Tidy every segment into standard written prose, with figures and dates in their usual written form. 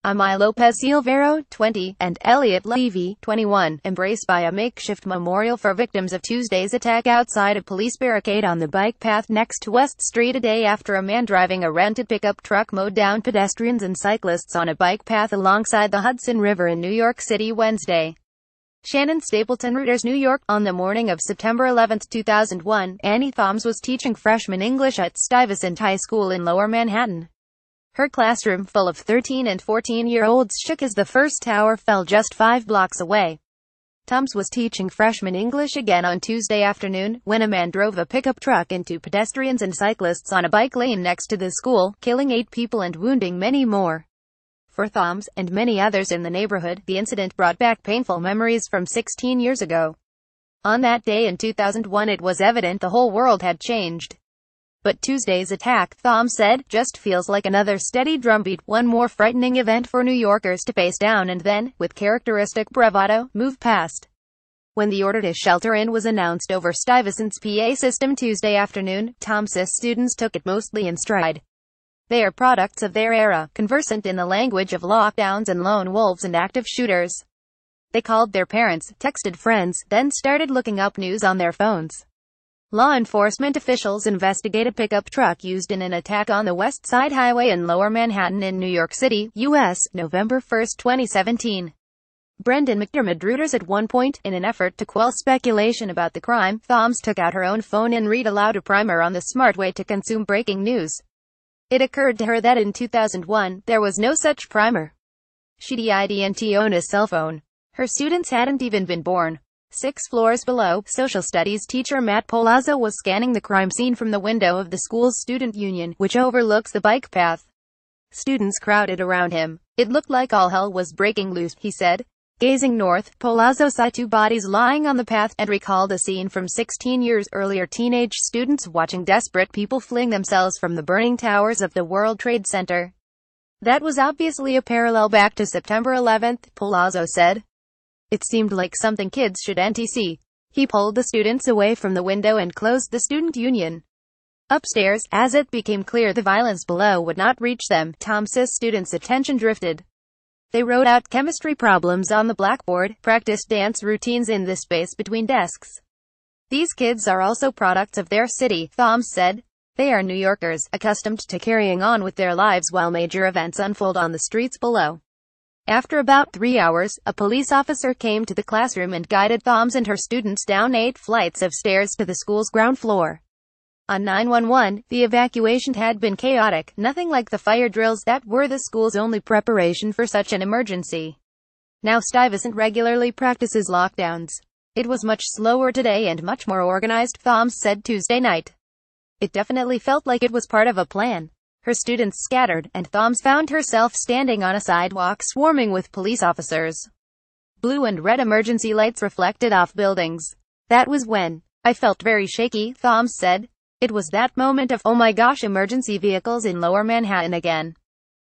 Amai Lopez Silvero, 20, and Elliot Levy, 21, embraced by a makeshift memorial for victims of Tuesday's attack outside a police barricade on the bike path next to West Street a day after a man driving a rented pickup truck mowed down pedestrians and cyclists on a bike path alongside the Hudson River in New York City Wednesday. Shannon Stapleton, Reuters, New York. On the morning of September 11, 2001, Annie Thoms was teaching freshman English at Stuyvesant High School in Lower Manhattan. Her classroom full of 13 and 14-year-olds shook as the first tower fell just 5 blocks away. Thoms was teaching freshman English again on Tuesday afternoon, when a man drove a pickup truck into pedestrians and cyclists on a bike lane next to the school, killing 8 people and wounding many more. For Thoms, and many others in the neighborhood, the incident brought back painful memories from 16 years ago. On that day in 2001 it was evident the whole world had changed. But Tuesday's attack, Thoms said, just feels like another steady drumbeat, one more frightening event for New Yorkers to face down and then, with characteristic bravado, move past. When the order to shelter in was announced over Stuyvesant's PA system Tuesday afternoon, Thoms says students took it mostly in stride. They are products of their era, conversant in the language of lockdowns and lone wolves and active shooters. They called their parents, texted friends, then started looking up news on their phones. Law enforcement officials investigate a pickup truck used in an attack on the West Side Highway in Lower Manhattan in New York City, U.S., November 1, 2017. Brendan McDermott, Reuters. At one point, in an effort to quell speculation about the crime, Thoms took out her own phone and read aloud a primer on the smart way to consume breaking news. It occurred to her that in 2001, there was no such primer. She didn't own a cell phone. Her students hadn't even been born. 6 floors below, social studies teacher Matt Palazzo was scanning the crime scene from the window of the school's student union, which overlooks the bike path. Students crowded around him. It looked like all hell was breaking loose, he said. Gazing north, Palazzo saw 2 bodies lying on the path, and recalled a scene from 16 years earlier, teenage students watching desperate people fling themselves from the burning towers of the World Trade Center. That was obviously a parallel back to September 11, Palazzo said. It seemed like something kids shouldn't see. He pulled the students away from the window and closed the student union. Upstairs, as it became clear the violence below would not reach them, Thoms says students' attention drifted. They wrote out chemistry problems on the blackboard, practiced dance routines in the space between desks. These kids are also products of their city, Thoms said. They are New Yorkers, accustomed to carrying on with their lives while major events unfold on the streets below. After about 3 hours, a police officer came to the classroom and guided Thoms and her students down 8 flights of stairs to the school's ground floor. On 911, the evacuation had been chaotic, nothing like the fire drills that were the school's only preparation for such an emergency. Now Stuyvesant regularly practices lockdowns. It was much slower today and much more organized, Thoms said Tuesday night. It definitely felt like it was part of a plan. Her students scattered, and Thoms found herself standing on a sidewalk swarming with police officers. Blue and red emergency lights reflected off buildings. That was when I felt very shaky, Thoms said. It was that moment of, oh my gosh, emergency vehicles in Lower Manhattan again.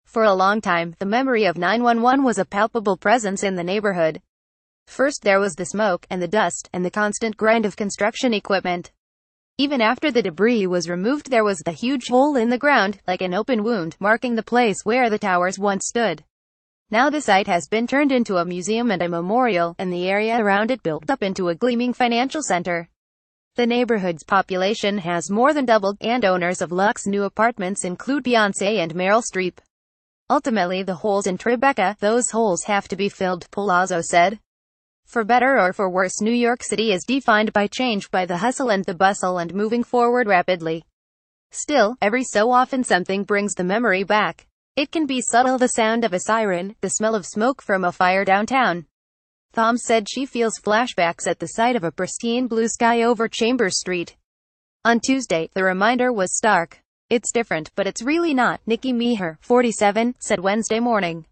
For a long time, the memory of 911 was a palpable presence in the neighborhood. First there was the smoke, and the dust, and the constant grind of construction equipment. Even after the debris was removed there was the huge hole in the ground, like an open wound, marking the place where the towers once stood. Now the site has been turned into a museum and a memorial, and the area around it built up into a gleaming financial center. The neighborhood's population has more than doubled, and owners of luxe new apartments include Beyoncé and Meryl Streep. Ultimately the holes in Tribeca, those holes have to be filled, Palazzo said. For better or for worse, New York City is defined by change, by the hustle and the bustle and moving forward rapidly. Still, every so often something brings the memory back. It can be subtle, the sound of a siren, the smell of smoke from a fire downtown. Thoms said she feels flashbacks at the sight of a pristine blue sky over Chambers Street. On Tuesday, the reminder was stark. It's different, but it's really not, Nikki Meher, 47, said Wednesday morning.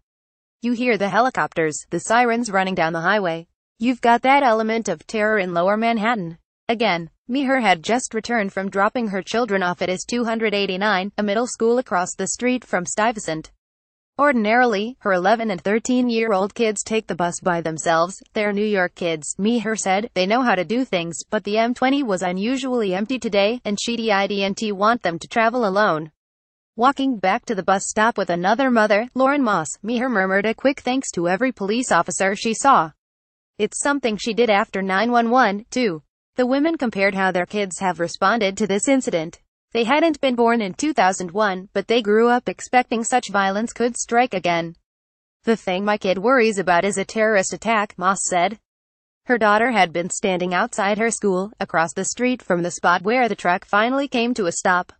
You hear the helicopters, the sirens running down the highway. You've got that element of terror in Lower Manhattan. Again, Meher had just returned from dropping her children off at his 289, a middle school across the street from Stuyvesant. Ordinarily, her 11 and 13-year-old kids take the bus by themselves. They're New York kids, Meher said. They know how to do things, but the M20 was unusually empty today, and she didn't want them to travel alone. Walking back to the bus stop with another mother, Lauren Moss, Meher murmured a quick thanks to every police officer she saw. It's something she did after 911, too. The women compared how their kids have responded to this incident. They hadn't been born in 2001, but they grew up expecting such violence could strike again. The thing my kid worries about is a terrorist attack, Moss said. Her daughter had been standing outside her school, across the street from the spot where the truck finally came to a stop.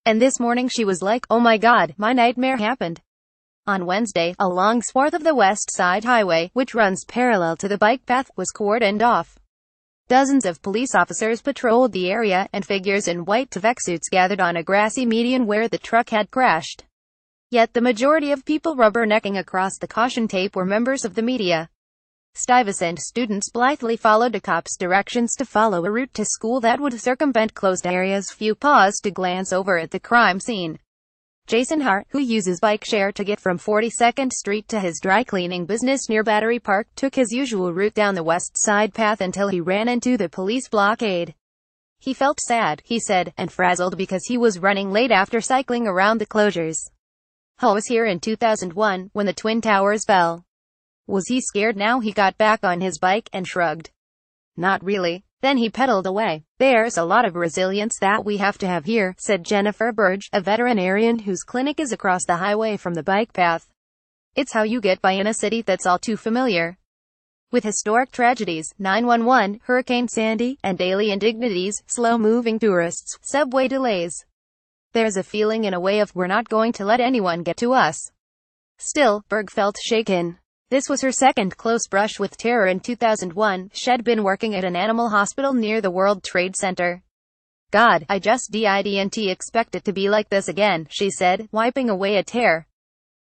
And this morning she was like, "Oh my God, my nightmare happened." On Wednesday, a long swath of the West Side Highway, which runs parallel to the bike path, was cordoned off. Dozens of police officers patrolled the area, and figures in white tracksuits gathered on a grassy median where the truck had crashed. Yet the majority of people rubbernecking across the caution tape were members of the media. Stuyvesant students blithely followed a cop's directions to follow a route to school that would circumvent closed areas. Few paused to glance over at the crime scene. Jason Hart, who uses bike share to get from 42nd Street to his dry cleaning business near Battery Park, took his usual route down the West Side path until he ran into the police blockade. He felt sad, he said, and frazzled because he was running late after cycling around the closures. I was here in 2001, when the Twin Towers fell. Was he scared now? He got back on his bike and shrugged. Not really. Then he pedaled away. There's a lot of resilience that we have to have here, said Jennifer Burge, a veterinarian whose clinic is across the highway from the bike path. It's how you get by in a city that's all too familiar with historic tragedies, 911, Hurricane Sandy, and daily indignities, slow-moving tourists, subway delays. There's a feeling in a way of we're not going to let anyone get to us. Still, Berg felt shaken. This was her second close brush with terror in 2001. She'd been working at an animal hospital near the World Trade Center. God, I just didn't expect it to be like this again, she said, wiping away a tear.